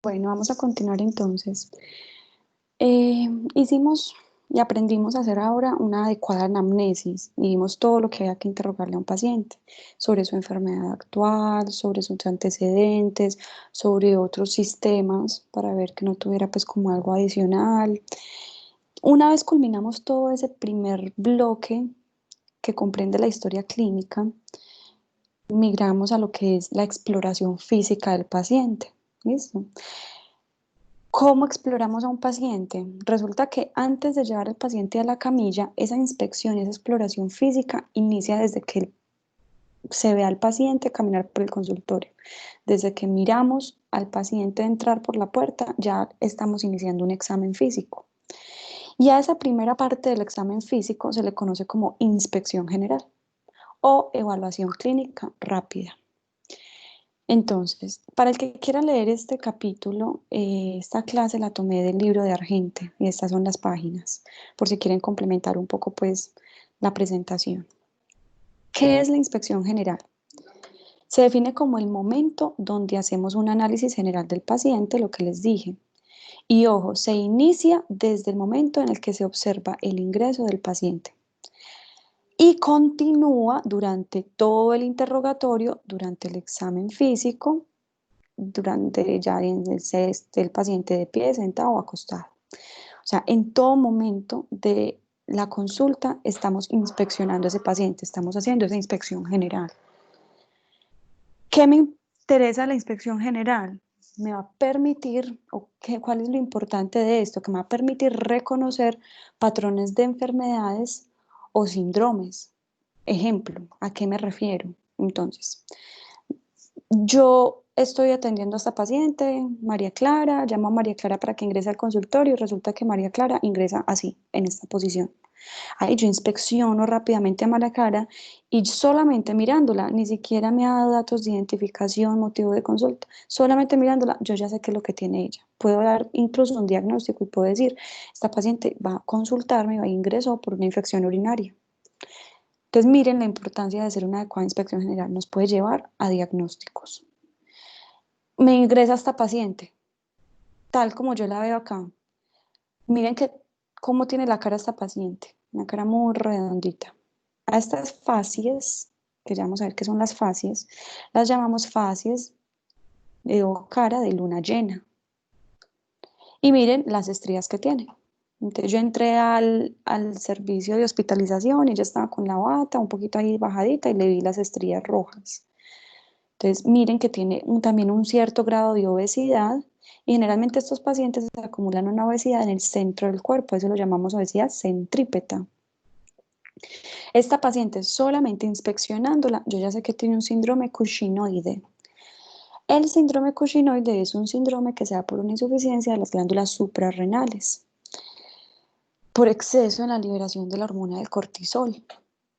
Bueno, vamos a continuar entonces. Hicimos y aprendimos a hacer ahora una adecuada anamnesis y vimos todo lo que había que interrogarle a un paciente sobre su enfermedad actual, sobre sus antecedentes, sobre otros sistemas para ver que no tuviera pues como algo adicional. Una vez culminamos todo ese primer bloque que comprende la historia clínica, migramos a lo que es la exploración física del paciente. ¿Listo? ¿Cómo exploramos a un paciente? Resulta que antes de llevar al paciente a la camilla, esa inspección y esa exploración física inicia desde que se ve al paciente caminar por el consultorio. Desde que miramos al paciente entrar por la puerta, ya estamos iniciando un examen físico. Y a esa primera parte del examen físico se le conoce como inspección general o evaluación clínica rápida. Entonces, para el que quiera leer este capítulo, esta clase la tomé del libro de Argente y estas son las páginas, por si quieren complementar un poco pues la presentación. ¿Qué es la inspección general? Se define como el momento donde hacemos un análisis general del paciente, lo que les dije. Y ojo, se inicia desde el momento en el que se observa el ingreso del paciente y continúa durante todo el interrogatorio, durante el examen físico, durante ya el paciente de pie, sentado o acostado. O sea, en todo momento de la consulta estamos inspeccionando a ese paciente, estamos haciendo esa inspección general. ¿Qué me interesa la inspección general? Me va a permitir, ¿cuál es lo importante de esto? Que me va a permitir reconocer patrones de enfermedades o síndromes. Ejemplo, ¿a qué me refiero? Entonces, yo estoy atendiendo a esta paciente, María Clara, llamo a María Clara para que ingrese al consultorio y resulta que María Clara ingresa así, en esta posición. Ahí yo inspecciono rápidamente a María Clara y solamente mirándola, ni siquiera me ha dado datos de identificación, motivo de consulta, solamente mirándola, yo ya sé qué es lo que tiene ella. Puedo dar incluso un diagnóstico y puedo decir, esta paciente va a consultarme, va a ingresar por una infección urinaria. Entonces, miren la importancia de hacer una adecuada inspección general. Nos puede llevar a diagnósticos. Me ingresa esta paciente, tal como yo la veo acá. Miren cómo tiene la cara esta paciente. Una cara muy redondita. A estas facies, que ya vamos a ver qué son las facies, las llamamos facies o cara de luna llena. Y miren las estrías que tiene. Entonces yo entré al servicio de hospitalización y ella estaba con la bata un poquito ahí bajadita y le vi las estrías rojas. Entonces, miren que tiene también un cierto grado de obesidad y generalmente estos pacientes acumulan una obesidad en el centro del cuerpo, eso lo llamamos obesidad centrípeta. Esta paciente solamente inspeccionándola, yo ya sé que tiene un síndrome cushingoide. El síndrome cushingoide es un síndrome que se da por una insuficiencia de las glándulas suprarrenales, por exceso en la liberación de la hormona del cortisol.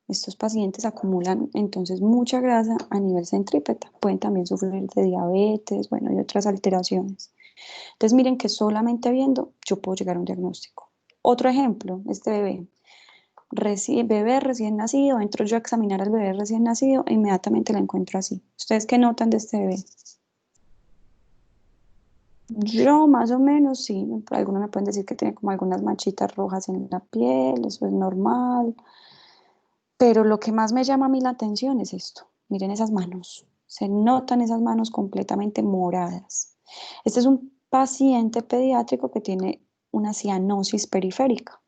Estos pacientes acumulan entonces mucha grasa a nivel centrípeta. Pueden también sufrir de diabetes, bueno, y otras alteraciones. Entonces miren que solamente viendo yo puedo llegar a un diagnóstico. Otro ejemplo, este bebé recién nacido, entro yo a examinar al bebé recién nacido e inmediatamente lo encuentro así. ¿Ustedes qué notan de este bebé? Yo más o menos sí, algunos me pueden decir que tiene como algunas manchitas rojas en la piel, eso es normal. Pero lo que más me llama a mí la atención es esto. Miren esas manos. Se notan esas manos completamente moradas. Este es un paciente pediátrico que tiene una cianosis periférica.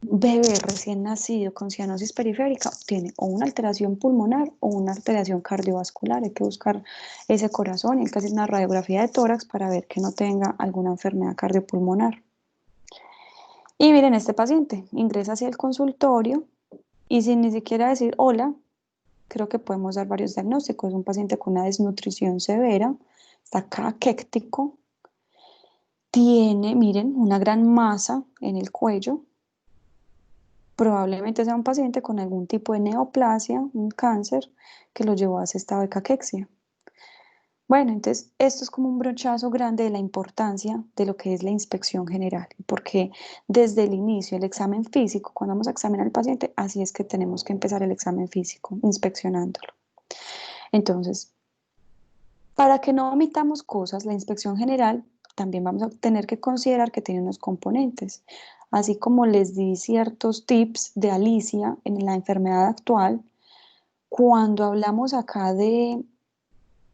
Bebé recién nacido con cianosis periférica tiene o una alteración pulmonar o una alteración cardiovascular. Hay que buscar ese corazón y hay que hacer una radiografía de tórax para ver que no tenga alguna enfermedad cardiopulmonar. Y miren, este paciente ingresa hacia el consultorio y sin ni siquiera decir hola, creo que podemos dar varios diagnósticos. Es un paciente con una desnutrición severa, está caquéctico, tiene, miren, una gran masa en el cuello. Probablemente sea un paciente con algún tipo de neoplasia, un cáncer, que lo llevó a ese estado de caquexia. Bueno, entonces esto es como un brochazo grande de la importancia de lo que es la inspección general, porque desde el inicio, el examen físico, cuando vamos a examinar al paciente, así es que tenemos que empezar el examen físico, inspeccionándolo. Entonces, Para que no omitamos cosas, la inspección general también vamos a tener que considerar que tiene unos componentes. Así como les di ciertos tips de Alicia en la enfermedad actual, cuando hablamos acá de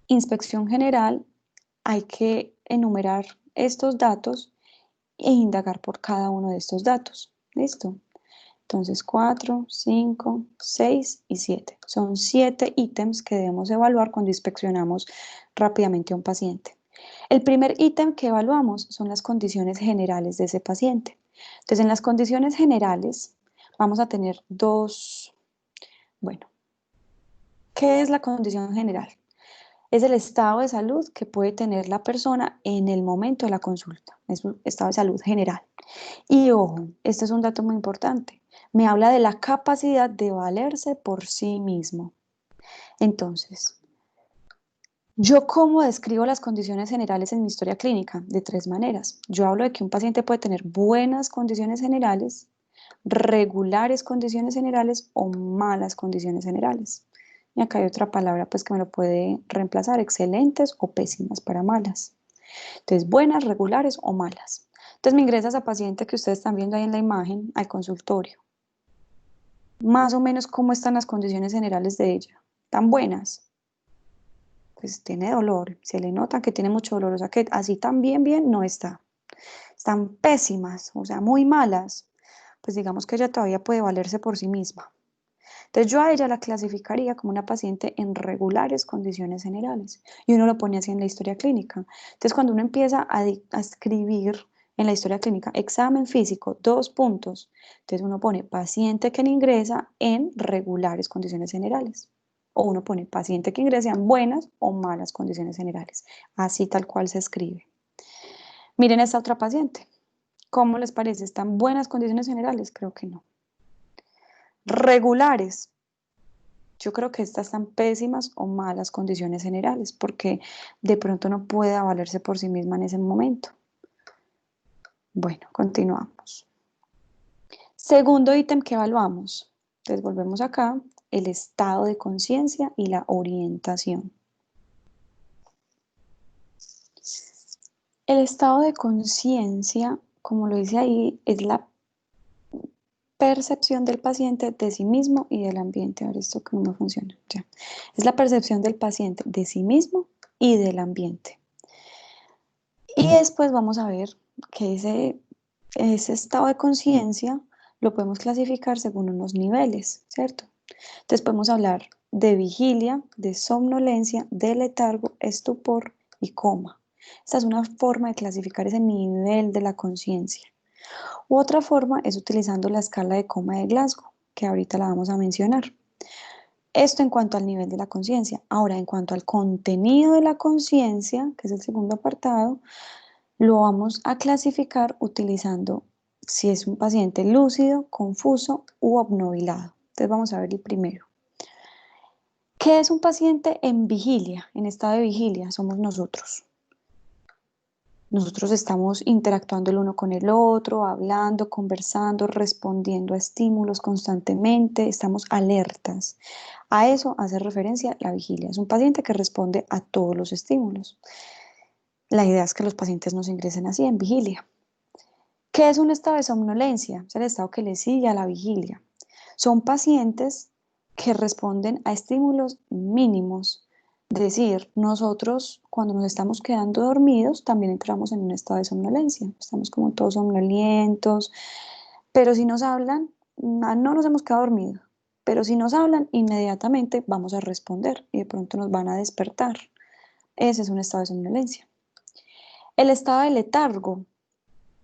inspección general, hay que enumerar estos datos e indagar por cada uno de estos datos. ¿Listo? Entonces 4, 5, 6 y 7. Son 7 ítems que debemos evaluar cuando inspeccionamos rápidamente a un paciente. El primer ítem que evaluamos son las condiciones generales de ese paciente. Entonces, en las condiciones generales vamos a tener dos, bueno, ¿qué es la condición general? Es el estado de salud que puede tener la persona en el momento de la consulta. Es un estado de salud general. Y ojo, este es un dato muy importante. Me habla de la capacidad de valerse por sí mismo. Entonces, ¿yo cómo describo las condiciones generales en mi historia clínica? De tres maneras. Yo hablo de que un paciente puede tener buenas condiciones generales, regulares condiciones generales o malas condiciones generales. Y acá hay otra palabra pues que me lo puede reemplazar, excelentes o pésimas para malas. Entonces, buenas, regulares o malas. Entonces me ingresa esa paciente que ustedes están viendo ahí en la imagen al consultorio. Más o menos cómo están las condiciones generales de ella. ¿Tan buenas? Pues tiene dolor, se le nota que tiene mucho dolor, o sea que así tan bien no está. Están pésimas, o sea, muy malas. Pues digamos que ella todavía puede valerse por sí misma. Entonces yo a ella la clasificaría como una paciente en regulares condiciones generales y uno lo pone así en la historia clínica. Entonces cuando uno empieza a escribir en la historia clínica examen físico, 2 puntos, entonces uno pone paciente que ingresa en regulares condiciones generales o uno pone paciente que ingresa en buenas o malas condiciones generales. Así tal cual se escribe. Miren esta otra paciente. ¿Cómo les parece? ¿Están buenas condiciones generales? Creo que no. Regulares. Yo creo que estas están pésimas o malas condiciones generales, porque de pronto no puede valerse por sí misma en ese momento. Bueno, continuamos. Segundo ítem que evaluamos. Entonces volvemos acá, el estado de conciencia y la orientación. El estado de conciencia, como lo dice ahí, es la percepción del paciente de sí mismo y del ambiente. Ahora esto que no me funciona. Ya. Es la percepción del paciente de sí mismo y del ambiente. Y después vamos a ver que ese estado de conciencia lo podemos clasificar según unos niveles, ¿cierto? Entonces podemos hablar de vigilia, de somnolencia, de letargo, estupor y coma. Esta es una forma de clasificar ese nivel de la conciencia. Otra forma es utilizando la escala de coma de Glasgow, que ahorita la vamos a mencionar. Esto en cuanto al nivel de la conciencia. Ahora, en cuanto al contenido de la conciencia, que es el segundo apartado, lo vamos a clasificar utilizando si es un paciente lúcido, confuso u obnubilado. Entonces vamos a ver el primero. ¿Qué es un paciente en vigilia, en estado de vigilia? Somos nosotros. Nosotros estamos interactuando el uno con el otro, hablando, conversando, respondiendo a estímulos constantemente, estamos alertas. A eso hace referencia la vigilia. Es un paciente que responde a todos los estímulos. La idea es que los pacientes no se ingresen así en vigilia. ¿Qué es un estado de somnolencia? Es el estado que le sigue a la vigilia. Son pacientes que responden a estímulos mínimos. Es decir, nosotros cuando nos estamos quedando dormidos también entramos en un estado de somnolencia. Estamos como todos somnolientos, pero si nos hablan, no nos hemos quedado dormidos, pero si nos hablan, inmediatamente vamos a responder y de pronto nos van a despertar. Ese es un estado de somnolencia. El estado de letargo.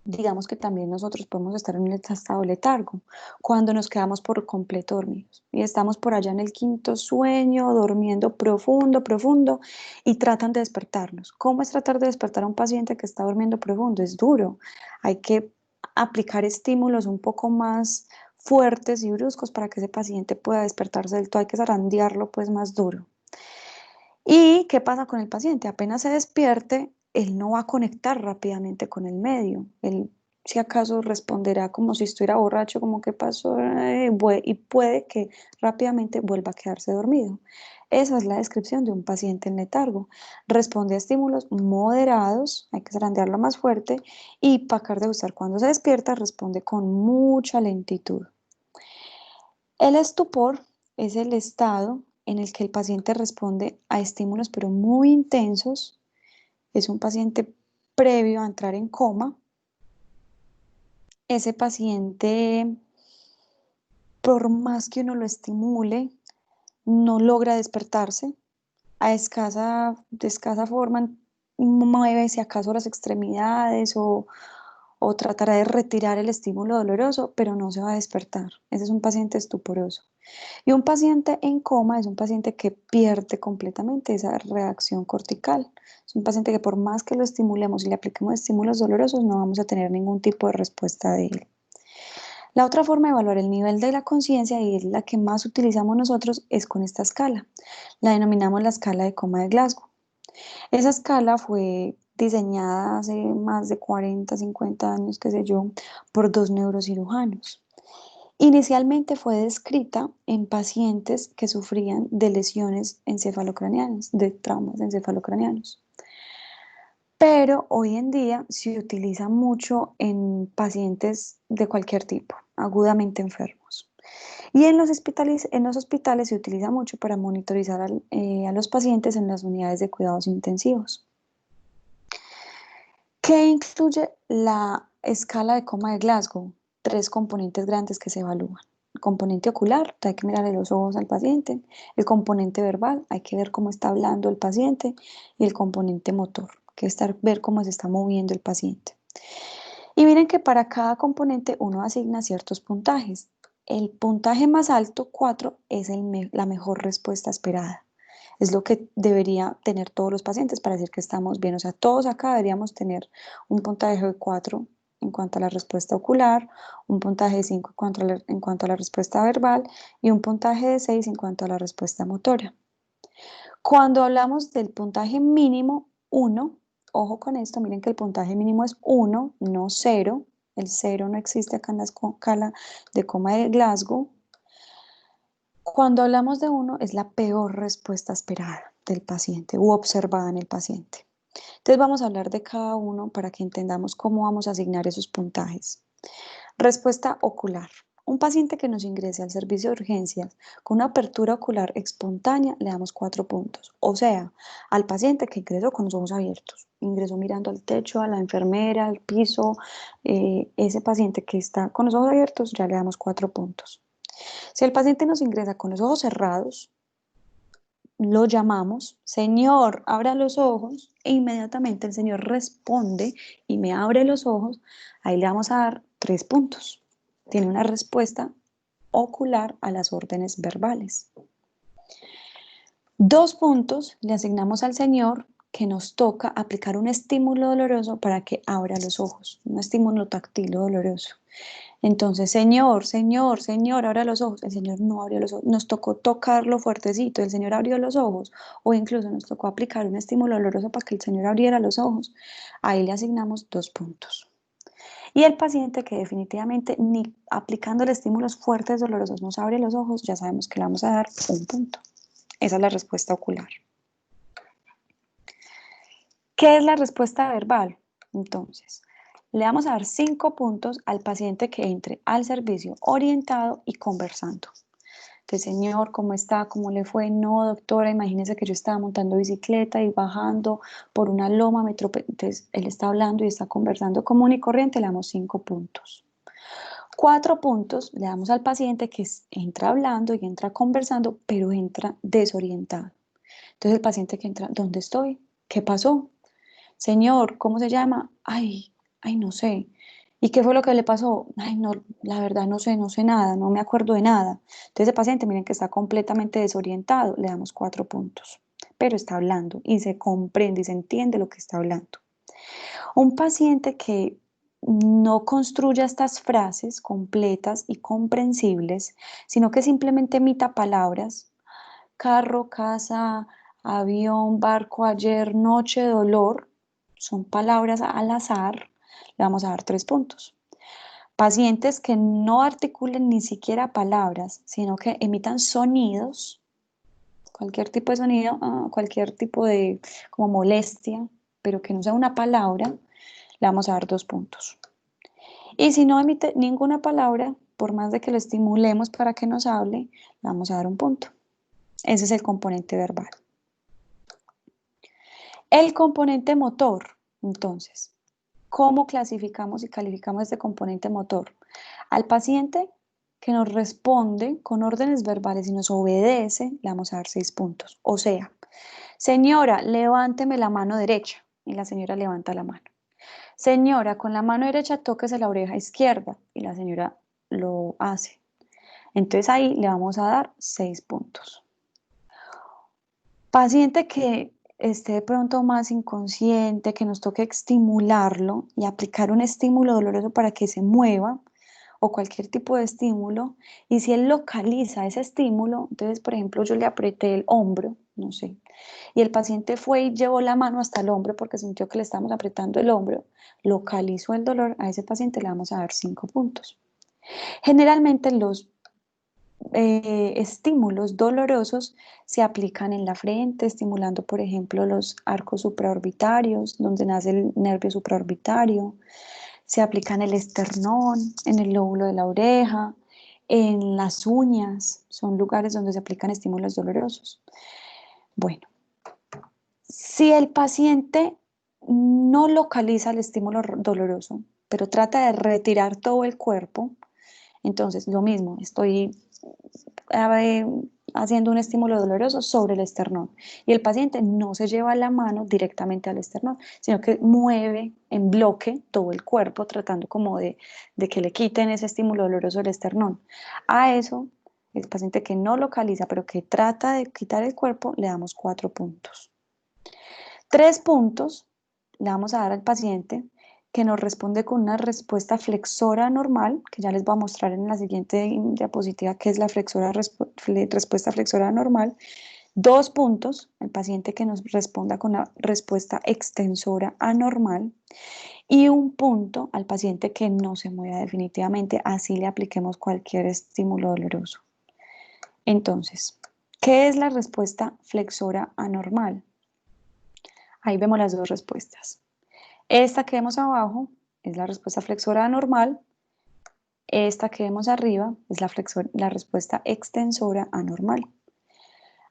Digamos que también nosotros podemos estar en un estado de letargo cuando nos quedamos por completo dormidos y estamos por allá en el quinto sueño, durmiendo profundo y tratan de despertarnos. ¿Cómo es tratar de despertar a un paciente que está durmiendo profundo? Es duro. Hay que aplicar estímulos un poco más fuertes y bruscos para que ese paciente pueda despertarse del todo. Hay que zarandearlo pues más duro. ¿Y qué pasa con el paciente? Apenas se despierte, él no va a conectar rápidamente con el medio. Él si acaso responderá como si estuviera borracho, como qué pasó, y puede que rápidamente vuelva a quedarse dormido. Esa es la descripción de un paciente en letargo. Responde a estímulos moderados, hay que zarandearlo más fuerte, y pacar de gustar cuando se despierta responde con mucha lentitud. El estupor es el estado en el que el paciente responde a estímulos pero muy intensos. Es un paciente previo a entrar en coma. Ese paciente, por más que uno lo estimule, no logra despertarse. De escasa forma mueve si acaso las extremidades o tratará de retirar el estímulo doloroso, pero no se va a despertar. Ese es un paciente estuporoso. Y un paciente en coma es un paciente que pierde completamente esa reacción cortical. Es un paciente que por más que lo estimulemos y le apliquemos estímulos dolorosos, no vamos a tener ningún tipo de respuesta de él. La otra forma de evaluar el nivel de la conciencia, y es la que más utilizamos nosotros, es con esta escala. La denominamos la escala de coma de Glasgow. Esa escala fue diseñada hace más de 40, 50 años, qué sé yo, por dos neurocirujanos. Inicialmente fue descrita en pacientes que sufrían de lesiones encefalocraneanas, de traumas encefalocraneanos. Pero hoy en día se utiliza mucho en pacientes de cualquier tipo, agudamente enfermos. Y en los hospitales se utiliza mucho para monitorizar a los pacientes en las unidades de cuidados intensivos. ¿Qué incluye la escala de coma de Glasgow? Tres componentes grandes que se evalúan. El componente ocular, hay que mirarle los ojos al paciente. El componente verbal, hay que ver cómo está hablando el paciente. Y el componente motor, que es ver cómo se está moviendo el paciente. Y miren que para cada componente uno asigna ciertos puntajes. El puntaje más alto, 4, es la mejor respuesta esperada. Es lo que debería tener todos los pacientes para decir que estamos bien. O sea, todos acá deberíamos tener un puntaje de 4 en cuanto a la respuesta ocular, un puntaje de 5 en cuanto a la respuesta verbal y un puntaje de 6 en cuanto a la respuesta motora. Cuando hablamos del puntaje mínimo, 1, ojo con esto, miren que el puntaje mínimo es 1, no 0. El 0 no existe acá en la escala de coma de Glasgow. Cuando hablamos de 1, es la peor respuesta esperada del paciente u observada en el paciente. Entonces vamos a hablar de cada uno para que entendamos cómo vamos a asignar esos puntajes. Respuesta ocular. Un paciente que nos ingrese al servicio de urgencias con una apertura ocular espontánea le damos 4 puntos. O sea, al paciente que ingresó con los ojos abiertos, ingresó mirando al techo, a la enfermera, al piso, ese paciente que está con los ojos abiertos ya le damos 4 puntos. Si el paciente nos ingresa con los ojos cerrados, lo llamamos, Señor, abra los ojos, e inmediatamente el Señor responde y me abre los ojos, ahí le vamos a dar 3 puntos. Tiene una respuesta ocular a las órdenes verbales. 2 puntos le asignamos al Señor que nos toca aplicar un estímulo doloroso para que abra los ojos, un estímulo táctil doloroso. Entonces, Señor, Señor, Señor, abra los ojos. El Señor no abrió los ojos. Nos tocó tocarlo fuertecito. El Señor abrió los ojos. O incluso nos tocó aplicar un estímulo doloroso para que el Señor abriera los ojos. Ahí le asignamos 2 puntos. Y el paciente que definitivamente ni aplicando estímulos fuertes dolorosos nos abre los ojos, ya sabemos que le vamos a dar 1 punto. Esa es la respuesta ocular. ¿Qué es la respuesta verbal? Entonces, le vamos a dar 5 puntos al paciente que entre al servicio orientado y conversando. Entonces, señor, ¿cómo está? ¿Cómo le fue? No, doctora, imagínese que yo estaba montando bicicleta y bajando por una loma, entonces él está hablando y está conversando común y corriente, le damos 5 puntos. 4 puntos le damos al paciente que entra hablando y entra conversando, pero entra desorientado. Entonces el paciente que entra, ¿dónde estoy? ¿Qué pasó? Señor, ¿cómo se llama? Ay, no sé. ¿Y qué fue lo que le pasó? Ay, no, la verdad no sé nada, no me acuerdo de nada. Entonces el paciente, miren que está completamente desorientado, le damos 4 puntos, pero está hablando y se comprende y se entiende lo que está hablando. Un paciente que no construya estas frases completas y comprensibles, sino que simplemente emita palabras, carro, casa, avión, barco, ayer, noche, dolor, son palabras al azar, le vamos a dar 3 puntos. Pacientes que no articulen ni siquiera palabras, sino que emitan sonidos, cualquier tipo de sonido, cualquier tipo de como molestia, pero que no sea una palabra, le vamos a dar 2 puntos. Y si no emite ninguna palabra, por más de que lo estimulemos para que nos hable, le vamos a dar 1 punto. Ese es el componente verbal. El componente motor, entonces, ¿cómo clasificamos y calificamos este componente motor? Al paciente que nos responde con órdenes verbales y nos obedece, le vamos a dar 6 puntos. O sea, señora, levánteme la mano derecha. Y la señora levanta la mano. Señora, con la mano derecha tóquese la oreja izquierda. Y la señora lo hace. Entonces ahí le vamos a dar 6 puntos. Paciente que esté de pronto más inconsciente, que nos toque estimularlo y aplicar un estímulo doloroso para que se mueva o cualquier tipo de estímulo. Y si él localiza ese estímulo, entonces, por ejemplo, yo le apreté el hombro, no sé, y el paciente fue y llevó la mano hasta el hombro porque sintió que le estábamos apretando el hombro, localizó el dolor, a ese paciente le vamos a dar 5 puntos. Generalmente los estímulos dolorosos se aplican en la frente, estimulando, por ejemplo, los arcos supraorbitarios, donde nace el nervio supraorbitario. Se aplica en el esternón, en el lóbulo de la oreja, en las uñas. Son lugares donde se aplican estímulos dolorosos. Bueno, si el paciente no localiza el estímulo doloroso, pero trata de retirar todo el cuerpo, entonces lo mismo, estoy haciendo un estímulo doloroso sobre el esternón y el paciente no se lleva la mano directamente al esternón, sino que mueve en bloque todo el cuerpo tratando como de que le quiten ese estímulo doloroso del esternón. A eso, el paciente que no localiza pero que trata de quitar el cuerpo, le damos 4 puntos. 3 puntos le vamos a dar al paciente que nos responde con una respuesta flexora normal, que ya les voy a mostrar en la siguiente diapositiva qué es la respuesta flexora normal. 2 puntos, el paciente que nos responda con una respuesta extensora anormal. Y 1 punto al paciente que no se mueva definitivamente, así le apliquemos cualquier estímulo doloroso. Entonces, ¿qué es la respuesta flexora anormal? Ahí vemos las 2 respuestas. Esta que vemos abajo es la respuesta flexora anormal. Esta que vemos arriba es la respuesta extensora anormal.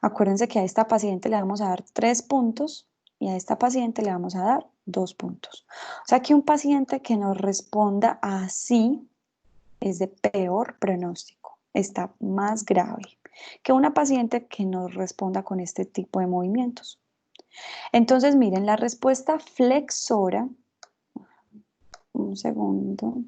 Acuérdense que a esta paciente le vamos a dar 3 puntos y a esta paciente le vamos a dar 2 puntos. O sea que un paciente que nos responda así es de peor pronóstico, está más grave que una paciente que nos responda con este tipo de movimientos. Entonces, miren, la respuesta flexora, un segundo,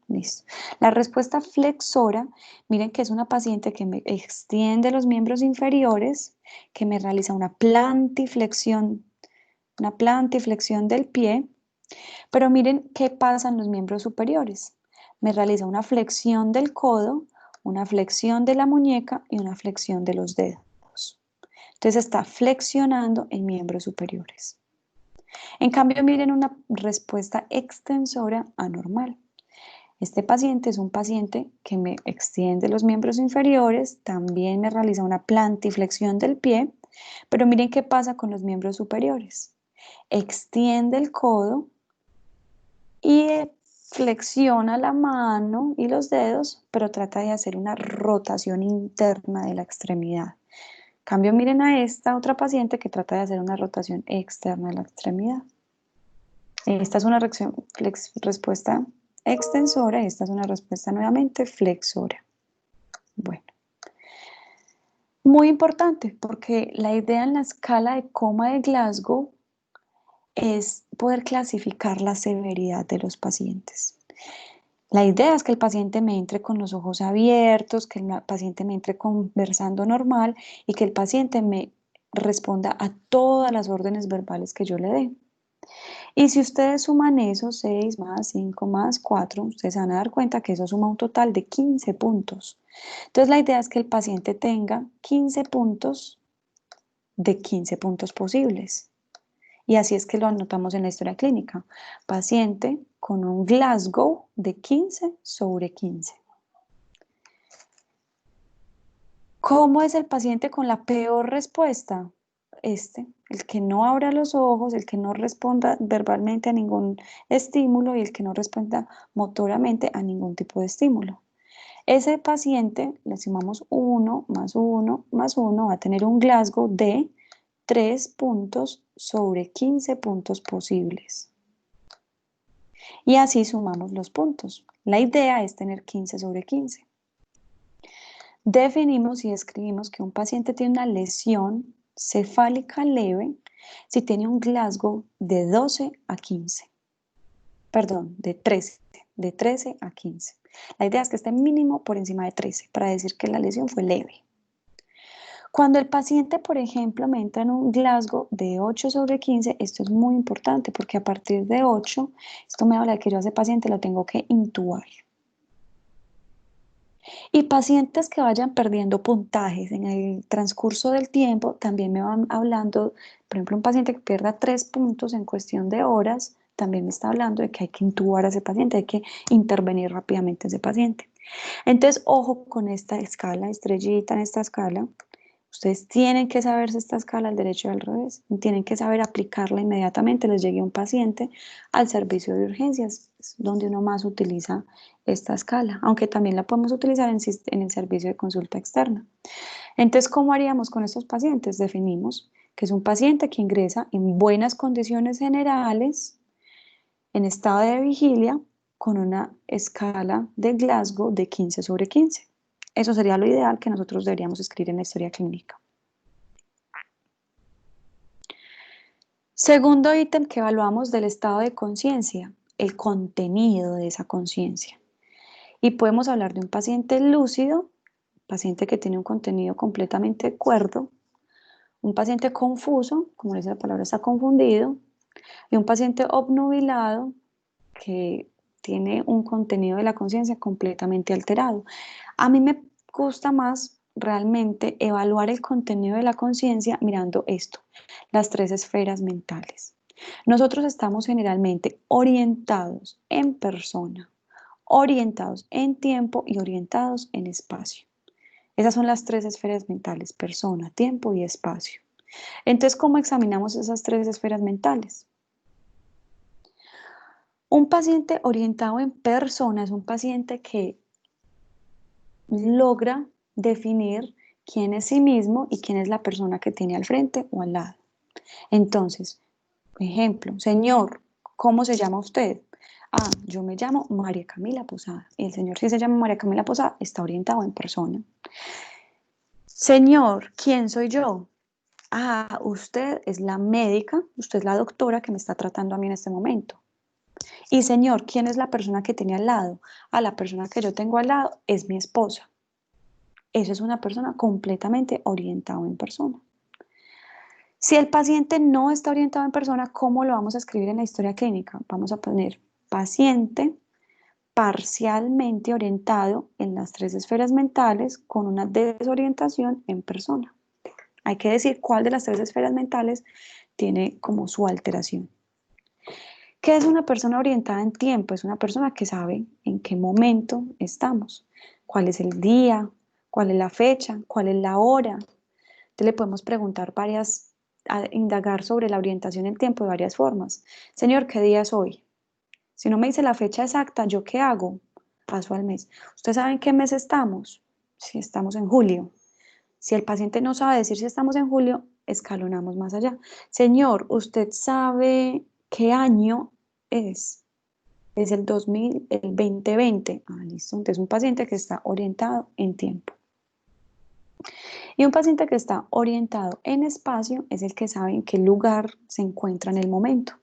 listo. La respuesta flexora, miren que es una paciente que me extiende los miembros inferiores, que me realiza una plantiflexión del pie, pero miren qué pasa en los miembros superiores. Me realiza una flexión del codo, una flexión de la muñeca y una flexión de los dedos. Entonces está flexionando en miembros superiores. En cambio, miren una respuesta extensora anormal. Este paciente es un paciente que me extiende los miembros inferiores, también me realiza una plantiflexión del pie, pero miren qué pasa con los miembros superiores. Extiende el codo y flexiona la mano y los dedos, pero trata de hacer una rotación interna de la extremidad. Cambio, miren a esta otra paciente que trata de hacer una rotación externa de la extremidad. Esta es una respuesta extensora y esta es una respuesta nuevamente flexora. Bueno, muy importante porque la idea en la escala de coma de Glasgow es poder clasificar la severidad de los pacientes. La idea es que el paciente me entre con los ojos abiertos, que el paciente me entre conversando normal y que el paciente me responda a todas las órdenes verbales que yo le dé. Y si ustedes suman eso, 6 más 5 más 4, ustedes se van a dar cuenta que eso suma un total de 15 puntos. Entonces la idea es que el paciente tenga 15 puntos de 15 puntos posibles. Y así es que lo anotamos en la historia clínica. Paciente con un Glasgow de 15/15. ¿Cómo es el paciente con la peor respuesta? El que no abra los ojos, el que no responda verbalmente a ningún estímulo y el que no responda motoramente a ningún tipo de estímulo. Ese paciente, le sumamos 1 más 1 más 1, va a tener un Glasgow de 3 puntos sobre 15 puntos posibles. Y así sumamos los puntos. La idea es tener 15/15. Definimos y escribimos que un paciente tiene una lesión cefálica leve si tiene un Glasgow de 12 a 15. Perdón, de 13 a 15. La idea es que esté mínimo por encima de 13 para decir que la lesión fue leve. Cuando el paciente, por ejemplo, me entra en un Glasgow de 8/15, esto es muy importante porque a partir de 8, esto me habla de que yo a ese paciente lo tengo que intubar. Y pacientes que vayan perdiendo puntajes en el transcurso del tiempo, también me van hablando, por ejemplo, un paciente que pierda 3 puntos en cuestión de horas, también me está hablando de que hay que intubar a ese paciente, hay que intervenir rápidamente a ese paciente. Entonces, ojo con esta escala, estrellita en esta escala. Ustedes tienen que saberse esta escala al derecho y al revés. Tienen que saber aplicarla inmediatamente. Les llegue un paciente al servicio de urgencias, es donde uno más utiliza esta escala, aunque también la podemos utilizar en el servicio de consulta externa. Entonces, ¿cómo haríamos con estos pacientes? Definimos que es un paciente que ingresa en buenas condiciones generales, en estado de vigilia, con una escala de Glasgow de 15/15. Eso sería lo ideal que nosotros deberíamos escribir en la historia clínica. Segundo ítem que evaluamos del estado de conciencia, el contenido de esa conciencia. Y podemos hablar de un paciente lúcido, paciente que tiene un contenido completamente cuerdo, un paciente confuso, como dice la palabra, está confundido, y un paciente obnubilado que tiene un contenido de la conciencia completamente alterado. A mí me gusta más realmente evaluar el contenido de la conciencia mirando esto, las 3 esferas mentales. Nosotros estamos generalmente orientados en persona, orientados en tiempo y orientados en espacio. Esas son las 3 esferas mentales, persona, tiempo y espacio. Entonces, ¿cómo examinamos esas 3 esferas mentales? Un paciente orientado en persona es un paciente que logra definir quién es sí mismo y quién es la persona que tiene al frente o al lado. Entonces, ejemplo, señor, ¿cómo se llama usted? Ah, yo me llamo María Camila Posada. Y el señor, si se llama María Camila Posada, está orientado en persona. Señor, ¿quién soy yo? Ah, usted es la médica, usted es la doctora que me está tratando a mí en este momento. Y señor, ¿quién es la persona que tiene al lado? Ah, la persona que yo tengo al lado es mi esposa. Eso es una persona completamente orientada en persona. Si el paciente no está orientado en persona, ¿cómo lo vamos a escribir en la historia clínica? Vamos a poner paciente parcialmente orientado en las 3 esferas mentales con una desorientación en persona. Hay que decir cuál de las 3 esferas mentales tiene como su alteración. ¿Qué es una persona orientada en tiempo? Es una persona que sabe en qué momento estamos, cuál es el día, cuál es la fecha, cuál es la hora. Entonces le podemos preguntar indagar sobre la orientación en tiempo de varias formas. Señor, ¿qué día es hoy? Si no me dice la fecha exacta, ¿yo qué hago? Paso al mes. ¿Usted sabe en qué mes estamos? Si estamos en julio. Si el paciente no sabe decir si estamos en julio, escalonamos más allá. Señor, ¿usted sabe qué año es? Es el 2020. Ah, listo. Entonces, un paciente que está orientado en tiempo. Y un paciente que está orientado en espacio es el que sabe en qué lugar se encuentra en el momento.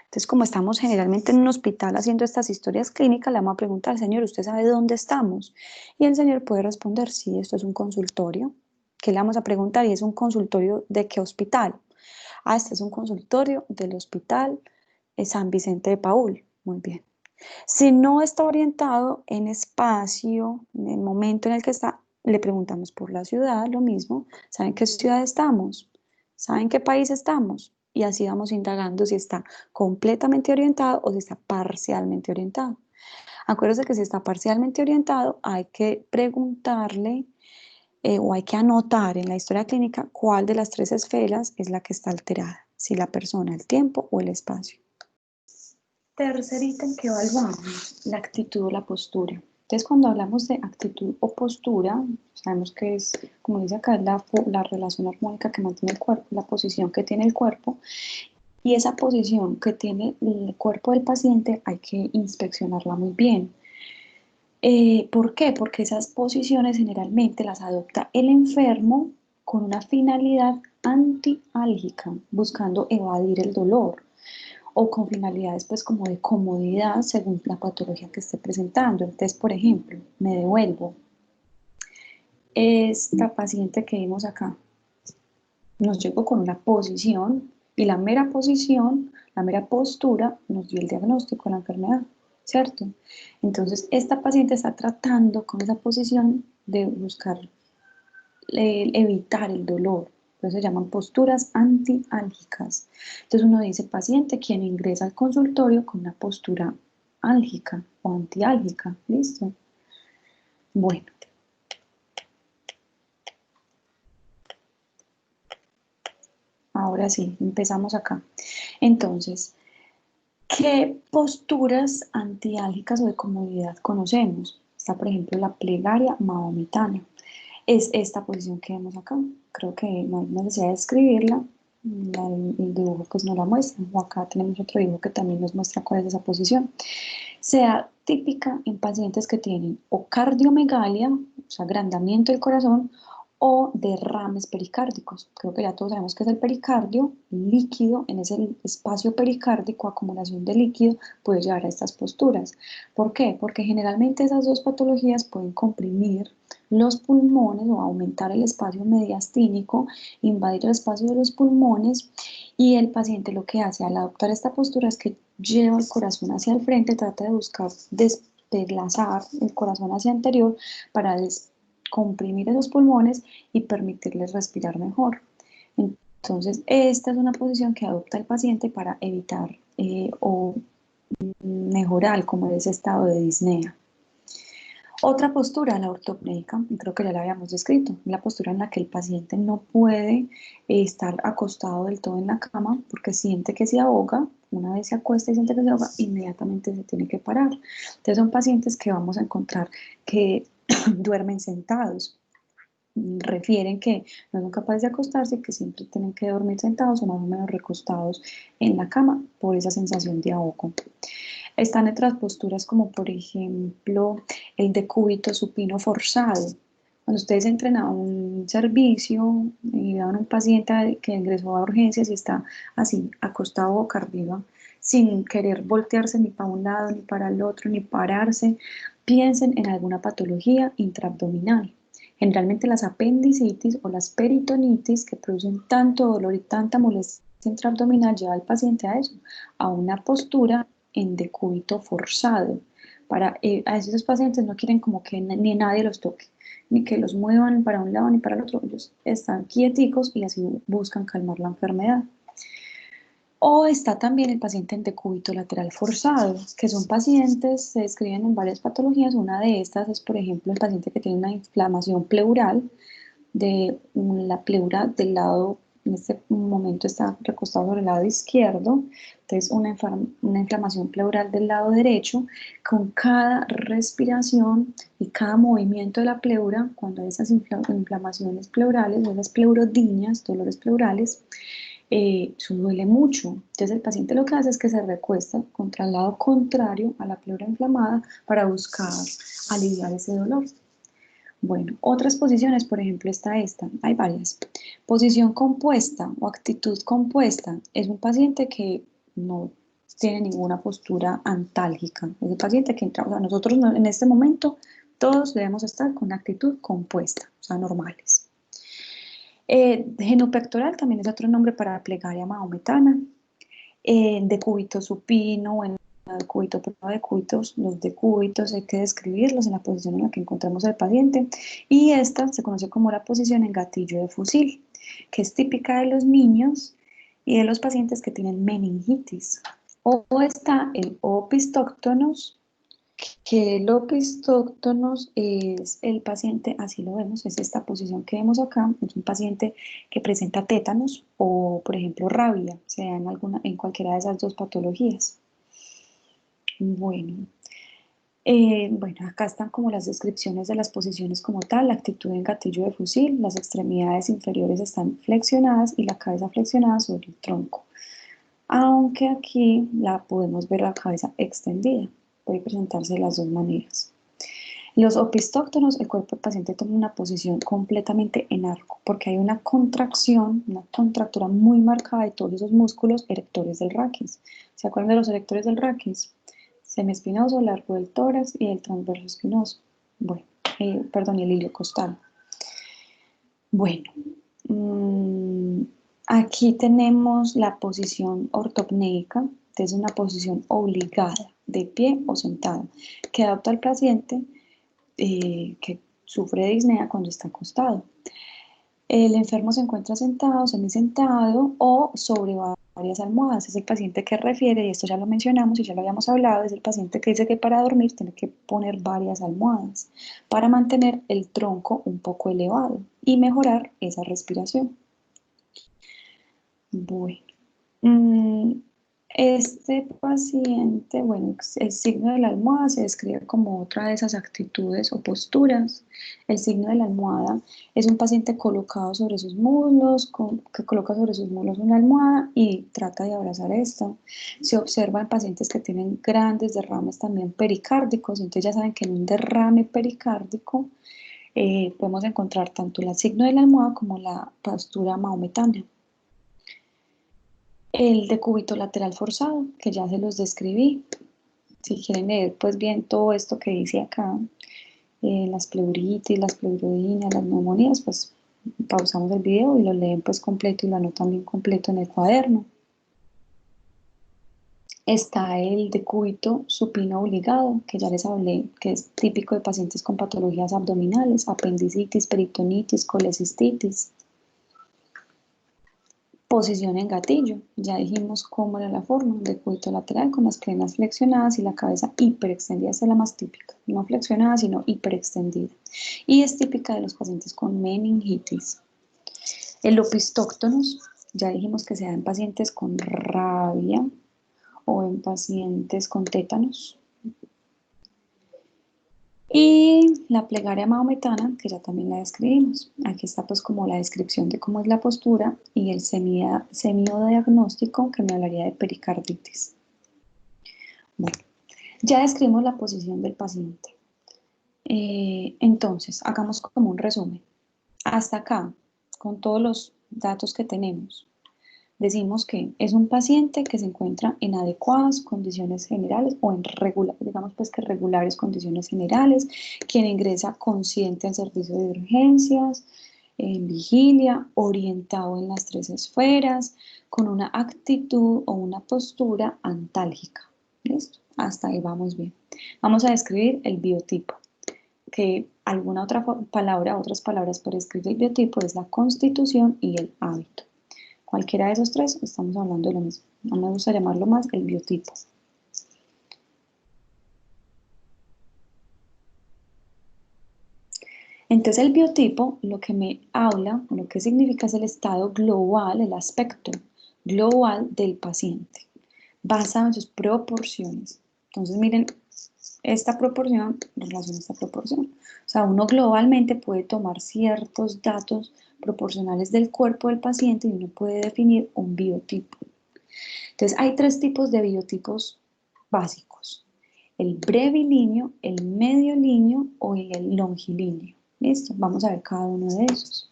Entonces, como estamos generalmente en un hospital haciendo estas historias clínicas, le vamos a preguntar, señor, ¿usted sabe dónde estamos? Y el señor puede responder, sí, esto es un consultorio. ¿Qué le vamos a preguntar? ¿Y es un consultorio de qué hospital? Ah, este es un consultorio del hospital San Vicente de Paúl. Muy bien. Si no está orientado en espacio, en el momento en el que está, le preguntamos por la ciudad, lo mismo. ¿Saben qué ciudad estamos? ¿Saben qué país estamos? Y así vamos indagando si está completamente orientado o si está parcialmente orientado. Acuérdense que si está parcialmente orientado, hay que preguntarle o hay que anotar en la historia clínica cuál de las tres esferas es la que está alterada, si la persona, el tiempo o el espacio. Tercer ítem que evaluamos, la actitud o la postura. Entonces, cuando hablamos de actitud o postura, sabemos que es, como dice acá, la relación armónica que mantiene el cuerpo, la posición que tiene el cuerpo, y esa posición que tiene el cuerpo del paciente hay que inspeccionarla muy bien. ¿Por qué? Porque esas posiciones generalmente las adopta el enfermo con una finalidad antiálgica, buscando evadir el dolor o con finalidades pues como de comodidad según la patología que esté presentando. Entonces, por ejemplo, me devuelvo. Esta paciente que vimos acá nos llegó con una posición y la mera posición, la mera postura nos dio el diagnóstico de la enfermedad, ¿cierto? Entonces, esta paciente está tratando con esa posición de buscar evitar el dolor. Por eso se llaman posturas antiálgicas. Entonces uno dice paciente quien ingresa al consultorio con una postura álgica o antiálgica. ¿Listo? Bueno, ahora sí, empezamos acá. Entonces, ¿qué posturas antiálgicas o de comodidad conocemos? Está, por ejemplo, la plegaria mahometana. Es esta posición que vemos acá. Creo que no hay necesidad de escribirla. El dibujo pues no la muestra. O acá tenemos otro dibujo que también nos muestra cuál es esa posición. Sea típica en pacientes que tienen o cardiomegalia, o sea, agrandamiento del corazón, o derrames pericárdicos. Creo que ya todos sabemos que es el pericardio, líquido, en ese espacio pericárdico, acumulación de líquido, puede llevar a estas posturas. ¿Por qué? Porque generalmente esas dos patologías pueden comprimir los pulmones o aumentar el espacio mediastínico, invadir el espacio de los pulmones y el paciente lo que hace al adoptar esta postura es que lleva el corazón hacia el frente, trata de buscar despedazar el corazón hacia anterior para comprimir esos pulmones y permitirles respirar mejor. Entonces, esta es una posición que adopta el paciente para evitar o mejorar como ese estado de disnea. Otra postura, la ortopnéica, creo que ya la habíamos descrito, la postura en la que el paciente no puede estar acostado del todo en la cama porque siente que se ahoga, una vez se acuesta y siente que se ahoga, inmediatamente se tiene que parar. Entonces son pacientes que vamos a encontrar que duermen sentados, refieren que no son capaces de acostarse y que siempre tienen que dormir sentados o más o menos recostados en la cama por esa sensación de ahogo. Están otras posturas como por ejemplo el decúbito supino forzado. Cuando ustedes entran a un servicio y vean a un paciente que ingresó a urgencias y está así acostado boca arriba, sin querer voltearse ni para un lado, ni para el otro, ni pararse, piensen en alguna patología intraabdominal. Generalmente las apendicitis o las peritonitis que producen tanto dolor y tanta molestia intraabdominal lleva al paciente a eso, a una postura en decúbito forzado. A esos pacientes no quieren como que ni nadie los toque, ni que los muevan para un lado ni para el otro. Ellos están quieticos y así buscan calmar la enfermedad. O está también el paciente en decúbito lateral forzado, que son pacientes, se describen en varias patologías. Una de estas es, por ejemplo, el paciente que tiene una inflamación pleural de la pleura del lado, en este momento está recostado sobre el lado izquierdo, entonces una inflamación pleural del lado derecho, con cada respiración y cada movimiento de la pleura, cuando hay esas inflamaciones pleurales, o esas pleurodinias, dolores pleurales, eso duele mucho. Entonces el paciente lo que hace es que se recuesta contra el lado contrario a la pleura inflamada para buscar aliviar ese dolor. Bueno, otras posiciones, por ejemplo, está esta, hay varias. Posición compuesta o actitud compuesta es un paciente que no tiene ninguna postura antálgica. Es el paciente que entra, o sea, nosotros en este momento todos debemos estar con actitud compuesta, o sea, normales. Genupectoral también es otro nombre para plegaria mahometana. Decúbito supino, bueno, decúbito, prueba de cúbitos, los decúbitos hay que describirlos en la posición en la que encontramos al paciente. Y esta se conoce como la posición en gatillo de fusil, que es típica de los niños y de los pacientes que tienen meningitis. O está el opistóctonos, que el opistóctonos es el paciente, así lo vemos, es esta posición que vemos acá, es un paciente que presenta tétanos o, por ejemplo, rabia, sea en cualquiera de esas dos patologías. Bueno, acá están como las descripciones de las posiciones como tal, la actitud en gatillo de fusil, las extremidades inferiores están flexionadas y la cabeza flexionada sobre el tronco. Aunque aquí la podemos ver la cabeza extendida, puede presentarse de las dos maneras. Los opistóctonos, el cuerpo del paciente toma una posición completamente en arco, porque hay una contracción, una contractura muy marcada de todos esos músculos erectores del raquis. ¿Se acuerdan de los erectores del raquis? Semiespinoso, largo del tórax y el transverso espinoso. Bueno, perdón, y el ilio costal. Bueno, aquí tenemos la posición ortopneica, que es una posición obligada, de pie o sentada, que adopta el paciente que sufre de disnea cuando está acostado. El enfermo se encuentra sentado, semisentado o sobre varias almohadas. Es el paciente que refiere, y esto ya lo mencionamos y ya lo habíamos hablado, es el paciente que dice que para dormir tiene que poner varias almohadas para mantener el tronco un poco elevado y mejorar esa respiración. Bueno, este paciente, bueno, el signo de la almohada se describe como otra de esas actitudes o posturas. El signo de la almohada es un paciente colocado sobre sus muslos, que coloca sobre sus muslos una almohada y trata de abrazar esta. Se observa en pacientes que tienen grandes derrames también pericárdicos, entonces ya saben que en un derrame pericárdico podemos encontrar tanto el signo de la almohada como la postura mahometana. El decúbito lateral forzado, que ya se los describí. Si quieren leer pues bien todo esto que dice acá, las pleuritis, las pleurodíneas, las neumonías, pues pausamos el video y lo leen pues completo y lo anotan bien completo en el cuaderno. Está el decúbito supino obligado, que ya les hablé, que es típico de pacientes con patologías abdominales, apendicitis, peritonitis, colecistitis. Posición en gatillo, ya dijimos cómo era la forma, decúbito lateral con las piernas flexionadas y la cabeza hiperextendida, esa es la más típica, no flexionada sino hiperextendida, y es típica de los pacientes con meningitis. El opistóctonos, ya dijimos que se da en pacientes con rabia o en pacientes con tétanos. Y la plegaria mahometana, que ya también la describimos. Aquí está pues como la descripción de cómo es la postura y el semiodiagnóstico que me hablaría de pericarditis. Bueno, ya describimos la posición del paciente. Entonces, hagamos como un resumen. Hasta acá, con todos los datos que tenemos, decimos que es un paciente que se encuentra en adecuadas condiciones generales o en digamos pues que regulares condiciones generales, quien ingresa consciente al servicio de urgencias, en vigilia, orientado en las tres esferas, con una actitud o una postura antálgica. ¿Listo? Hasta ahí vamos bien. Vamos a describir el biotipo, que alguna otra palabra, otras palabras para escribir el biotipo es la constitución y el hábito. Cualquiera de esos tres, estamos hablando de lo mismo. No me gusta llamarlo más el biotipo. Entonces el biotipo lo que me habla, lo que significa es el estado global, el aspecto global del paciente, basado en sus proporciones. Entonces miren, esta proporción en relación a esta proporción. O sea, uno globalmente puede tomar ciertos datos proporcionales del cuerpo del paciente y uno puede definir un biotipo. Entonces, hay tres tipos de biotipos básicos: el brevilíneo, el mediolíneo o el longilíneo. ¿Listo? Vamos a ver cada uno de esos.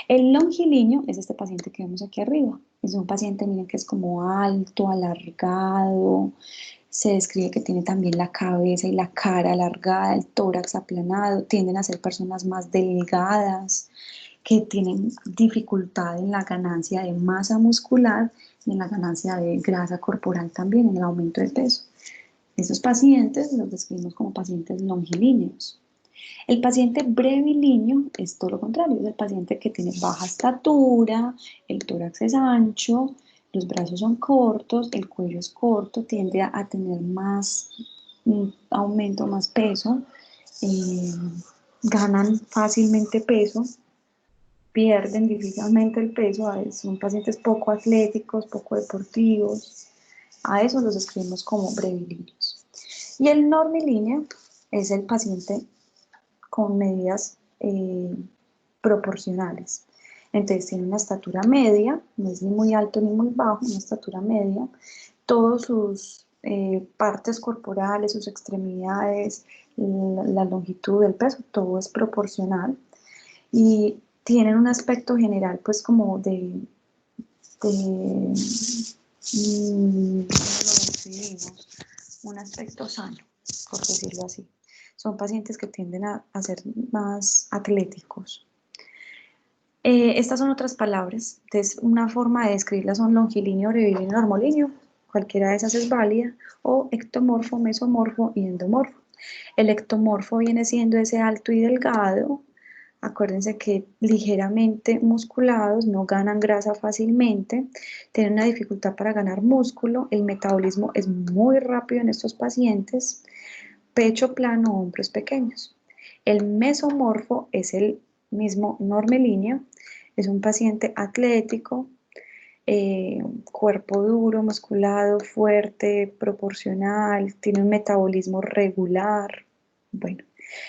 El longilíneo es este paciente que vemos aquí arriba. Es un paciente, miren, que es como alto, alargado. Se describe que tiene también la cabeza y la cara alargada, el tórax aplanado. Tienden a ser personas más delgadas, que tienen dificultad en la ganancia de masa muscular y en la ganancia de grasa corporal también, en el aumento de peso. Esos pacientes los describimos como pacientes longilíneos. El paciente brevilíneo es todo lo contrario, es el paciente que tiene baja estatura, el tórax es ancho, Los brazos son cortos, el cuello es corto, tiende a tener más aumento, más peso, eh, ganan fácilmente peso, pierden difícilmente el peso, son pacientes poco atléticos, poco deportivos, a eso los describimos como brevilíneos. Y el normilíneo es el paciente con medidas proporcionales. Entonces tiene una estatura media, no es ni muy alto ni muy bajo, una estatura media. Todas sus partes corporales, sus extremidades, la longitud, el peso, todo es proporcional. Y tienen un aspecto general, pues como de ¿cómo lo decidimos? Un aspecto sano, por decirlo así. Son pacientes que tienden a ser más atléticos. Estas son otras palabras. Entonces, una forma de describirlas son longilíneo, brevilíneo, normolíneo. Cualquiera de esas es válida. O ectomorfo, mesomorfo y endomorfo. El ectomorfo viene siendo ese alto y delgado. Acuérdense que ligeramente musculados, no ganan grasa fácilmente, tienen una dificultad para ganar músculo, el metabolismo es muy rápido en estos pacientes, pecho plano, hombros pequeños. El mesomorfo es el mismo normilíneo, es un paciente atlético, cuerpo duro, musculado, fuerte, proporcional, tiene un metabolismo regular. Bueno,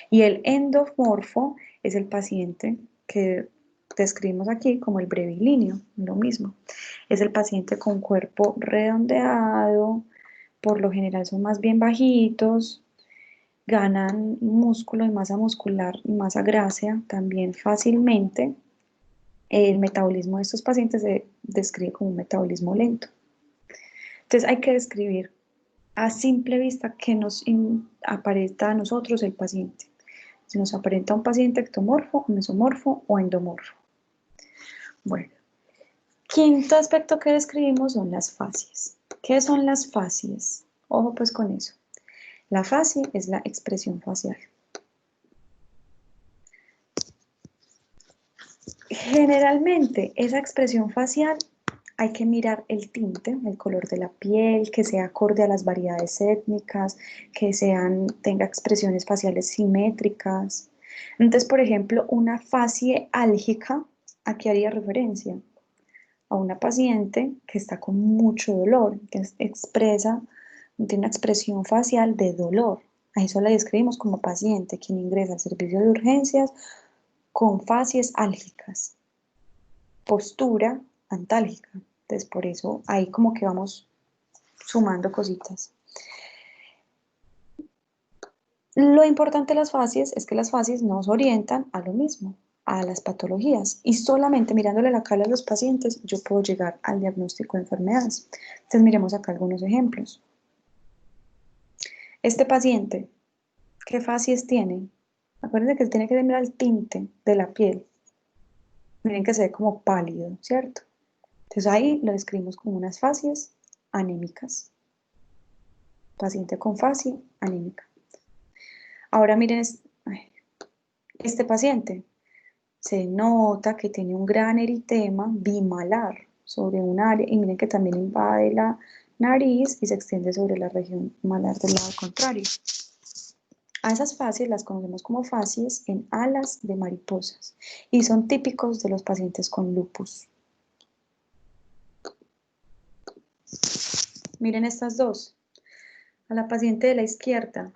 y el endomorfo es el paciente que describimos aquí como el brevilíneo, lo mismo. Es el paciente con cuerpo redondeado, por lo general son más bien bajitos, ganan músculo y masa muscular y masa gracia también fácilmente. El metabolismo de estos pacientes se describe como un metabolismo lento. Entonces hay que describir a simple vista que nos aparenta a nosotros el paciente. Si nos aparenta un paciente ectomorfo, mesomorfo o endomorfo. Bueno, quinto aspecto que describimos son las facies. ¿Qué son las facies? Ojo pues con eso. La facie es la expresión facial. Generalmente esa expresión facial hay que mirar el tinte, el color de la piel, que sea acorde a las variedades étnicas, que tenga expresiones faciales simétricas. Entonces, por ejemplo, una facie álgica, ¿a qué haría referencia? A una paciente que está con mucho dolor, que tiene una expresión facial de dolor. A eso la describimos como paciente, quien ingresa al servicio de urgencias con facies álgicas, postura antálgica. Entonces, por eso ahí como que vamos sumando cositas. Lo importante de las facies es que las facies nos orientan a lo mismo, a las patologías. Y solamente mirándole la cara a los pacientes, yo puedo llegar al diagnóstico de enfermedades. Entonces, miremos acá algunos ejemplos. Este paciente, ¿qué facies tiene? Acuérdense que tiene que mirar el tinte de la piel. Miren que se ve como pálido, ¿cierto? Entonces ahí lo describimos como unas facies anémicas. Paciente con facie anémica. Ahora miren este paciente. Se nota que tiene un gran eritema bimalar sobre un área y miren que también invade la nariz y se extiende sobre la región malar del lado contrario. A esas facies las conocemos como facies en alas de mariposas y son típicos de los pacientes con lupus. Miren estas dos. A la paciente de la izquierda,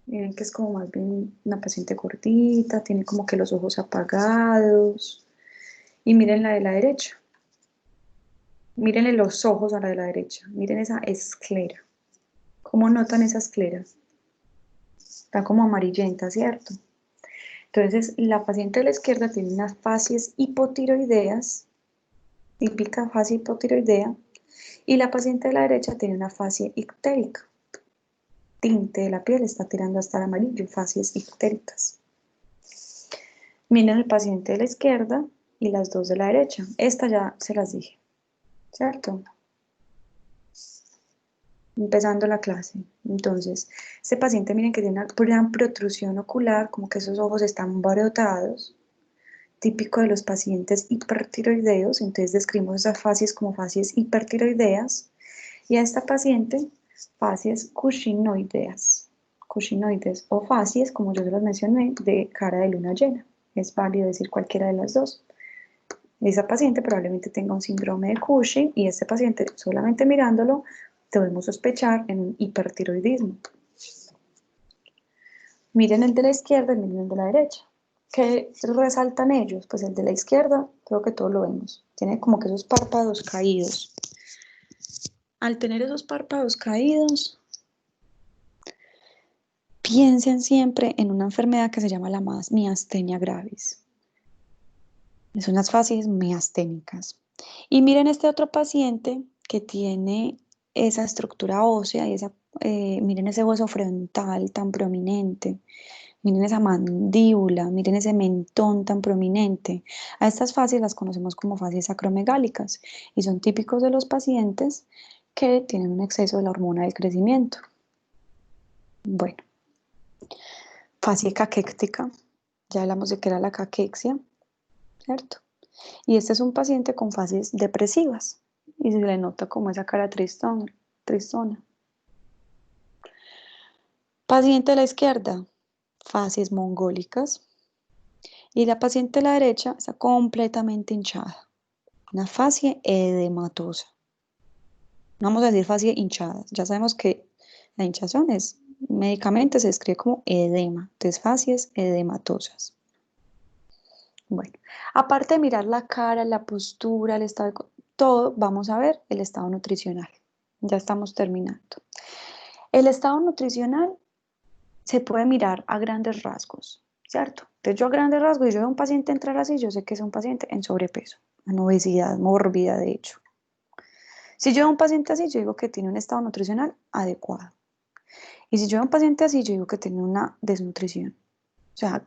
miren que es como más bien una paciente gordita, tiene como que los ojos apagados. Y miren la de la derecha. Mírenle los ojos a la de la derecha. Miren esa esclera. ¿Cómo notan esa esclera? Está como amarillenta, ¿cierto? Entonces, la paciente de la izquierda tiene unas facies hipotiroideas, típica facie hipotiroidea, y la paciente de la derecha tiene una facie ictérica. Tinte de la piel está tirando hasta el amarillo, facies ictéricas. Miren el paciente de la izquierda y las dos de la derecha. Esta ya se las dije, ¿cierto? Empezando la clase. Entonces, este paciente, miren que tiene una gran protrusión ocular, como que esos ojos están brotados, típico de los pacientes hipertiroideos, entonces describimos esas facies como facies hipertiroideas, y a esta paciente, facies cushinoides o facies, como yo se los mencioné, de cara de luna llena. Es válido decir cualquiera de las dos. Esa paciente probablemente tenga un síndrome de Cushing y este paciente, solamente mirándolo, debemos sospechar en un hipertiroidismo. Miren el de la izquierda y miren el de la derecha. ¿Qué resaltan ellos? Pues el de la izquierda, creo que todos lo vemos. Tiene como que esos párpados caídos. Al tener esos párpados caídos, piensen siempre en una enfermedad que se llama la miastenia gravis. Son las facies miasténicas. Y miren este otro paciente que tiene esa estructura ósea y miren ese hueso frontal tan prominente. Miren esa mandíbula, miren ese mentón tan prominente. A estas facies las conocemos como facies acromegálicas y son típicos de los pacientes que tienen un exceso de la hormona del crecimiento. Bueno, facie caquéctica, ya hablamos de que era la caquexia, ¿cierto? Y este es un paciente con facies depresivas y se le nota como esa cara tristona. Paciente de la izquierda, facies mongólicas. Y la paciente de la derecha está completamente hinchada. Una facie edematosa. No vamos a decir facie hinchada. Ya sabemos que la hinchazón médicamente se describe como edema. Entonces, facies edematosas. Bueno, aparte de mirar la cara, la postura, el estado todo, vamos a ver el estado nutricional. Ya estamos terminando. El estado nutricional se puede mirar a grandes rasgos, ¿cierto? Entonces yo a grandes rasgos, yo veo a un paciente entrar así, yo sé que es un paciente en sobrepeso, en obesidad mórbida de hecho. Si yo veo a un paciente así, yo digo que tiene un estado nutricional adecuado. Y si yo veo a un paciente así, yo digo que tiene una desnutrición. O sea,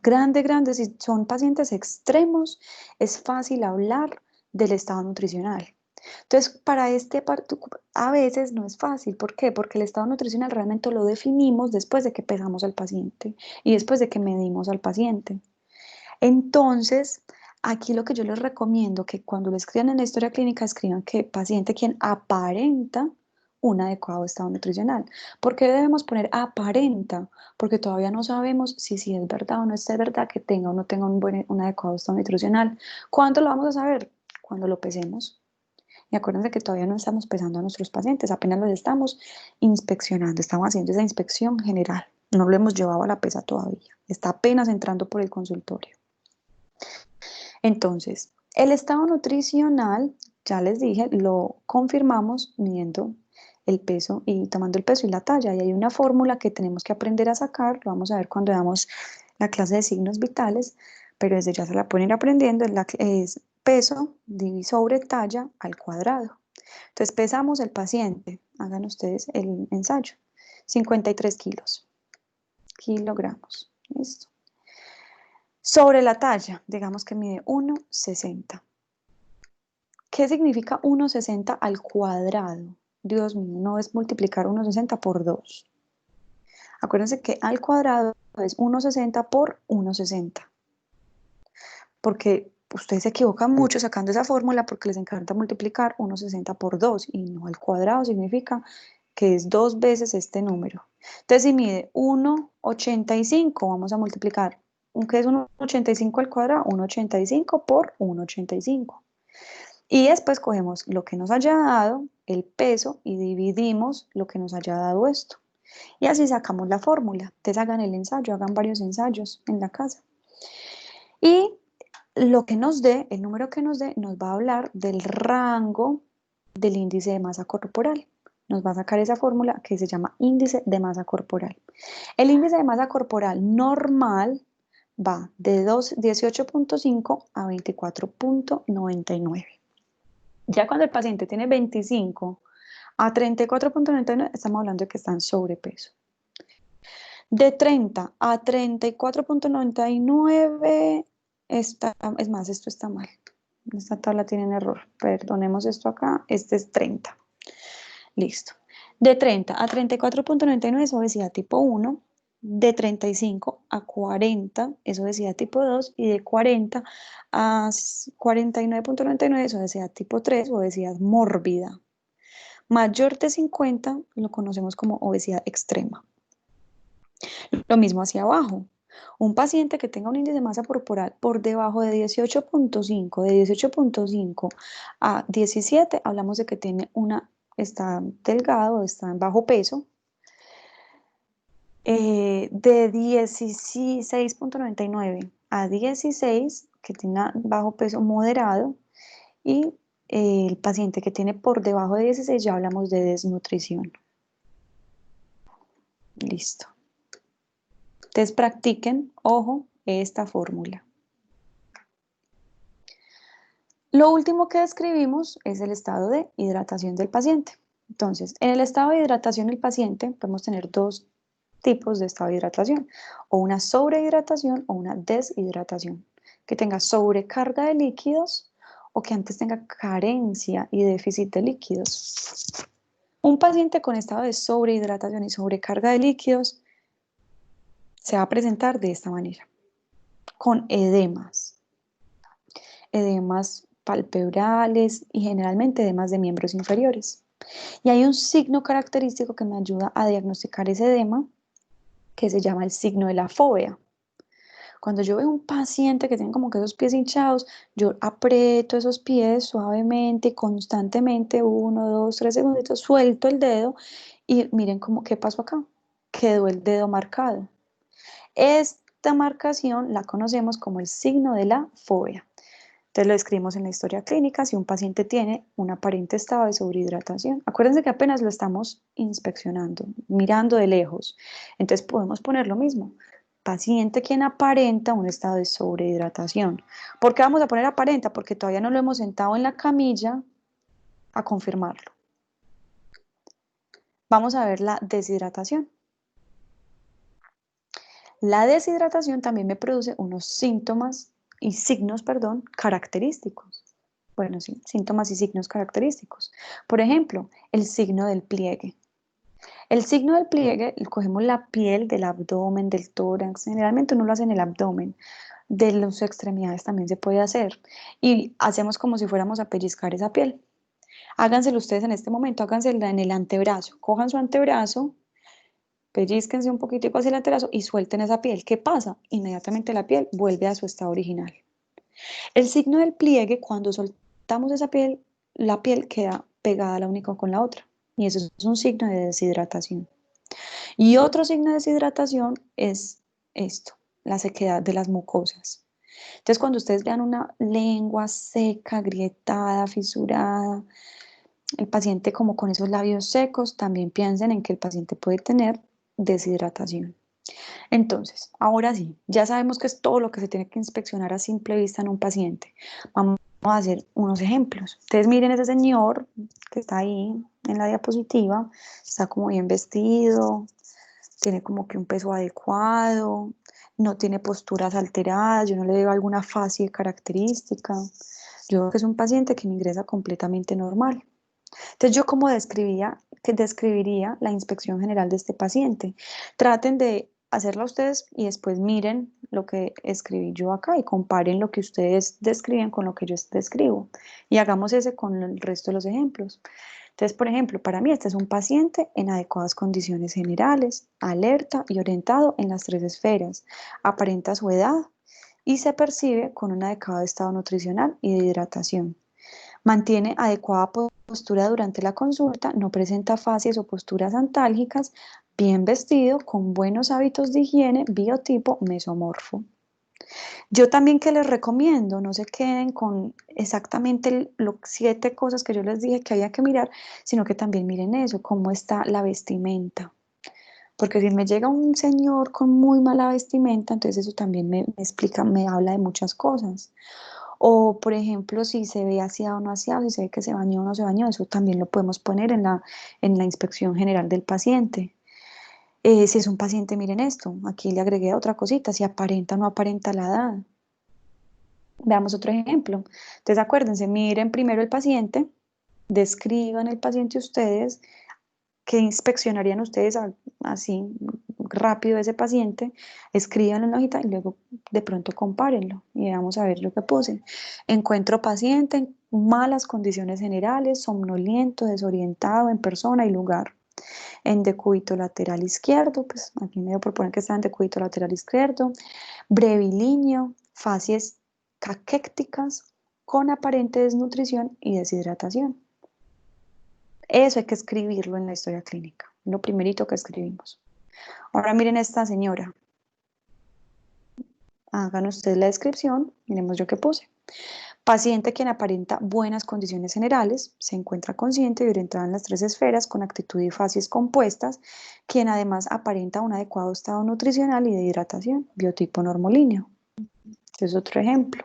si son pacientes extremos, es fácil hablar del estado nutricional. Entonces, a veces no es fácil. ¿Por qué? Porque el estado nutricional realmente lo definimos después de que pesamos al paciente y después de que medimos al paciente. Entonces, aquí lo que yo les recomiendo que cuando lo escriban en la historia clínica, escriban que paciente quien aparenta un adecuado estado nutricional. ¿Por qué debemos poner aparenta? Porque todavía no sabemos si es verdad o no es verdad que tenga o no tenga un adecuado estado nutricional. ¿Cuándo lo vamos a saber? Cuando lo pesemos. Y acuérdense que todavía no estamos pesando a nuestros pacientes, apenas los estamos inspeccionando, estamos haciendo esa inspección general. No lo hemos llevado a la pesa todavía, está apenas entrando por el consultorio. Entonces, el estado nutricional, ya les dije, lo confirmamos midiendo el peso y tomando el peso y la talla. Y hay una fórmula que tenemos que aprender a sacar, lo vamos a ver cuando damos la clase de signos vitales, pero desde ya se la pueden ir aprendiendo, es peso sobre talla al cuadrado. Entonces pesamos el paciente, hagan ustedes el ensayo, 53 kilogramos, listo. Sobre la talla, digamos que mide 1,60. ¿Qué significa 1,60 al cuadrado? Dios mío, no es multiplicar 1,60 por 2. Acuérdense que al cuadrado es 1,60 por 1,60. Porque ustedes se equivocan mucho sacando esa fórmula porque les encanta multiplicar 1,60 por 2 y no al cuadrado significa que es 2 veces este número. Entonces si mide 1,85 vamos a multiplicar, ¿qué es 1,85 al cuadrado? 1,85 por 1,85. Y después cogemos lo que nos haya dado, el peso, y dividimos lo que nos haya dado esto. Y así sacamos la fórmula. Entonces hagan el ensayo, hagan varios ensayos en la casa. Y lo que nos dé, el número que nos dé, nos va a hablar del rango del índice de masa corporal. Nos va a sacar esa fórmula que se llama índice de masa corporal. El índice de masa corporal normal va de 18,5 a 24,99. Ya cuando el paciente tiene 25 a 34,99, estamos hablando de que está en sobrepeso. De 30 a 34,99, es más, esto está mal. Esta tabla tiene un error. Perdonemos esto acá. Este es 30. Listo. De 30 a 34,99 es obesidad tipo 1. de 35 a 40 es obesidad tipo 2 y de 40 a 49,99 es obesidad tipo 3 o obesidad mórbida. Mayor de 50 lo conocemos como obesidad extrema. Lo mismo hacia abajo. Un paciente que tenga un índice de masa corporal por debajo de 18,5, de 18,5 a 17, hablamos de que está delgado, está en bajo peso. De 16,99 a 16, que tenga bajo peso moderado, y el paciente que tiene por debajo de 16 ya hablamos de desnutrición. Listo. Entonces practiquen, ojo, esta fórmula. Lo último que describimos es el estado de hidratación del paciente. Entonces, en el estado de hidratación del paciente podemos tener dos tipos de estado de hidratación, o una sobrehidratación o una deshidratación, que tenga sobrecarga de líquidos o que antes tenga carencia y déficit de líquidos. Un paciente con estado de sobrehidratación y sobrecarga de líquidos se va a presentar de esta manera, con edemas palpebrales y generalmente edemas de miembros inferiores. Y hay un signo característico que me ayuda a diagnosticar ese edema, que se llama el signo de la fobia. Cuando yo veo un paciente que tiene como que esos pies hinchados, yo aprieto esos pies suavemente y constantemente, 1, 2, 3 segunditos, suelto el dedo y miren cómo, ¿qué pasó acá? Quedó el dedo marcado. Esta marcación la conocemos como el signo de la fobia. Entonces lo describimos en la historia clínica si un paciente tiene un aparente estado de sobrehidratación. Acuérdense que apenas lo estamos inspeccionando, mirando de lejos. Entonces podemos poner lo mismo. Paciente quien aparenta un estado de sobrehidratación. ¿Por qué vamos a poner aparenta? Porque todavía no lo hemos sentado en la camilla a confirmarlo. Vamos a ver la deshidratación. La deshidratación también me produce unos síntomas y signos, perdón, característicos. Bueno, sí, síntomas y signos característicos. Por ejemplo, el signo del pliegue. El signo del pliegue, cogemos la piel del abdomen, del tórax, generalmente uno lo hace en el abdomen, de las extremidades también se puede hacer. Y hacemos como si fuéramos a pellizcar esa piel. Háganselo ustedes en este momento, hágansela en el antebrazo. Cojan su antebrazo, pellizquense un poquitico hacia el antebrazo y suelten esa piel. ¿Qué pasa? Inmediatamente la piel vuelve a su estado original. El signo del pliegue, cuando soltamos esa piel, la piel queda pegada la única con la otra. Y eso es un signo de deshidratación. Y otro signo de deshidratación es esto, la sequedad de las mucosas. Entonces, cuando ustedes vean una lengua seca, agrietada, fisurada, el paciente como con esos labios secos, también piensen en que el paciente puede tener deshidratación. Entonces, ahora sí, ya sabemos que es todo lo que se tiene que inspeccionar a simple vista en un paciente. Vamos a hacer unos ejemplos. Ustedes miren ese señor que está ahí en la diapositiva, está como bien vestido, tiene como que un peso adecuado, no tiene posturas alteradas, yo no le veo alguna fascia característica. Yo veo que es un paciente que me ingresa completamente normal. Entonces, ¿yo cómo describiría la inspección general de este paciente? Traten de hacerla ustedes y después miren lo que escribí yo acá y comparen lo que ustedes describen con lo que yo describo. Y hagamos ese con el resto de los ejemplos. Entonces, por ejemplo, para mí este es un paciente en adecuadas condiciones generales, alerta y orientado en las tres esferas. Aparenta su edad y se percibe con un adecuado estado nutricional y de hidratación. Mantiene adecuada postura durante la consulta, no presenta fascias o posturas antálgicas, bien vestido, con buenos hábitos de higiene, biotipo mesomorfo. Yo también que les recomiendo, no se queden con exactamente los 7 cosas que yo les dije que había que mirar, sino que también miren eso, cómo está la vestimenta. Porque si me llega un señor con muy mala vestimenta, entonces eso también me explica, me habla de muchas cosas. O, por ejemplo, si se ve aseado o no aseado, si se ve que se bañó o no se bañó, eso también lo podemos poner en la inspección general del paciente. Si es un paciente, miren esto, aquí le agregué otra cosita, si aparenta o no aparenta la edad. Veamos otro ejemplo. Entonces, acuérdense, miren primero el paciente, describan el paciente ustedes, qué inspeccionarían ustedes así, rápido de ese paciente, escríbanlo en la hojita y luego de pronto compárenlo y vamos a ver lo que puse. Encuentro paciente en malas condiciones generales, somnoliento, desorientado en persona y lugar. En decúbito lateral izquierdo, pues aquí me dio por poner que está en decúbito lateral izquierdo, brevilíneo, facies caquécticas con aparente desnutrición y deshidratación. Eso hay que escribirlo en la historia clínica, lo primerito que escribimos. Ahora miren esta señora. Hagan ustedes la descripción, miremos yo qué puse. Paciente quien aparenta buenas condiciones generales, se encuentra consciente y orientada en las tres esferas con actitud y facies compuestas, quien además aparenta un adecuado estado nutricional y de hidratación, biotipo normolíneo. Este es otro ejemplo.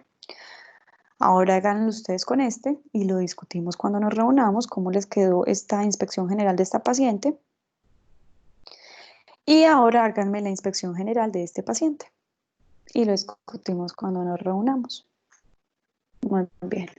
Ahora háganlo ustedes con este y lo discutimos cuando nos reunamos, cómo les quedó esta inspección general de esta paciente. Y ahora háganme la inspección general de este paciente y lo discutimos cuando nos reunamos. Muy bien.